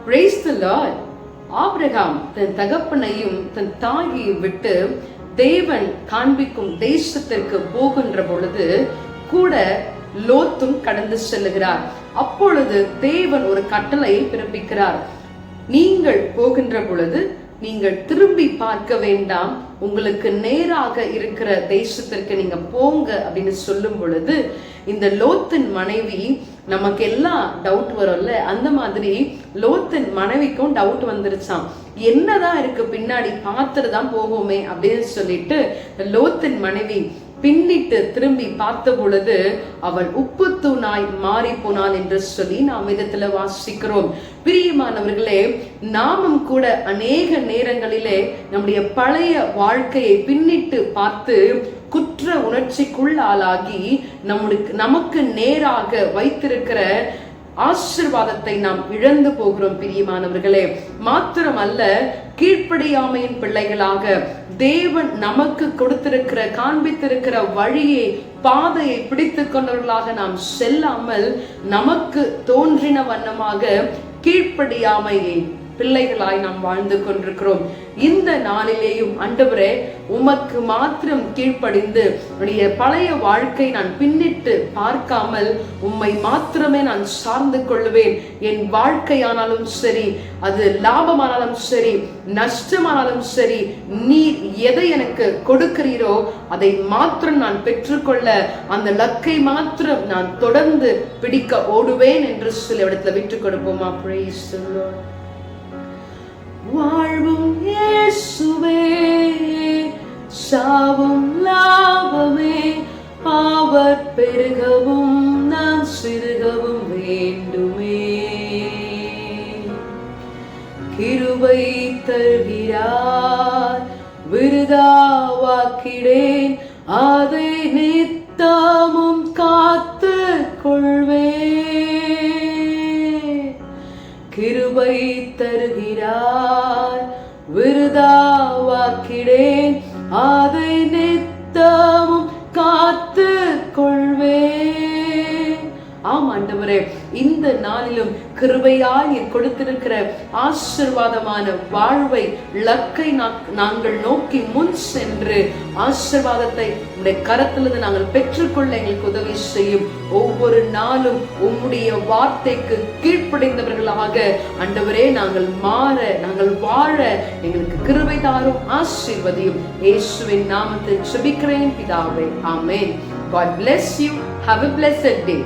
Praise the Lord. Abraham தன் தகப்பனையும் தன் தாயையும் விட்டு தேவன் காண்பிக்கும் தேசத்திற்கு போகின்ற பொழுது கூட லோத்தும் கடந்து செல்லுகிறார். அப்பொழுது தேவன் ஒரு கட்டளையை பிறப்பிக்கிறார். நீங்கள் போகின்ற பொழுது நீங்கள் திரும்பி பார்க்க வேண்டாம், உங்களுக்கு நேராக இருக்கிற தேசத்திற்கு நீங்க போங்க அப்படின்னு சொல்லும் பொழுது இந்த லோத்தின் மனைவி, நமக்கு எல்லாம் டவுட் வரும்ல, அந்த மாதிரி லோத்தின் மனைவிக்கும் டவுட் வந்துருச்சாம். என்னதான் இருக்கு பின்னாடி, பார்த்துட்டு தான் போவோமே அப்படின்னு சொல்லிட்டு லோத்தின் மனைவி பின்னிட்டு திரும்பி பார்த்த பொழுது அவள் உப்பு தூணாய் மாறி போனாள் என்று சொல்லி நாம் விதத்துல வாசிக்கிறோம். பிரியமானவர்களே, நாமும் கூட அநேக நேரங்களிலே நம்முடைய பழைய வாழ்க்கையை பின்னிட்டு பார்த்து குற்ற உணர்ச்சிக்குள் ஆளாகி நமக்கு நேராக வைத்திருக்கிற ஆசீர்வாதத்தை நாம் இழந்து போகிறோம். பிரியமானவர்களே, மாத்திரமல்ல, கீழ்ப்படியாமையின் பிள்ளைகளாக தேவன் நமக்கு கொடுத்திருக்கிற காண்பித்திருக்கிற வழியை பாதையை பிடித்து கொண்டவர்களாக நாம் செல்லாமல் நமக்கு தோன்றின வண்ணமாக கீழ்ப்படியாமையை பிள்ளைகளாய் நாம் வாழ்ந்து கொண்டிருக்கிறோம். இந்த நாளிலேயும் ஆண்டவரே, உமக்கு மாத்திரம் கீழ்ப்படிந்து உடைய பழைய வாழ்க்கை நான் பின்னிட்டு பார்க்காமல் உம்மை மாத்திரமே நான் சார்ந்து கொள்வேன். என் வாழ்க்கையானாலும் சரி, அது லாபமானாலும் சரி, நஷ்டமானாலும் சரி, நீர் எதை எனக்கு கொடுக்கிறீரோ அதை மாத்திரம் நான் பெற்றுக்கொள்ள, அந்த லக்கை மாத்திரம் நான் தொடர்ந்து பிடிக்க ஓடுவேன் என்று சில இடத்துல விட்டு கொடுப்போமா? Praise the Lord. வாழ்வும் இயேசுவே, சாவும் லாபமே, அவர் பெருகவும் நான் சிறுகவும் வேண்டுமே. கிருபை தருகிறார், விருதாவாக்கிடேன், அதை நித்தமும் காத்து கொள்வேன். கிருபை தருகிறார், விருதாவாக்கிடேன், அதை நித்தமும் காத்து கொள்வேன். ஆம் ஆண்டவரே, இந்த நாளிலும் கிருபையாய் கொடுத்திருக்கிற ஆசீர்வாதமான வாழ்வை, லக்கை நாங்கள் நோக்கி முன் சென்று ஆசீர்வாதத்தை உடைய கரத்திலிருந்து நாங்கள் பெற்றுக்கொள்ள எங்களுக்கு உதவி செய்யும். ஒவ்வொரு நாளும் உம்முடைய வார்த்தைக்கு கீழ்ப்படைந்தவர்களாக ஆண்டவரே நாங்கள் மாற, நாங்கள் வாழ எங்களுக்கு கிருபை தாரும், ஆசீர்வதியும். இயேசுவின் நாமத்தில் ஜெபிக்கிறேன் பிதாவே, ஆமென். God bless you. Have a blessed day.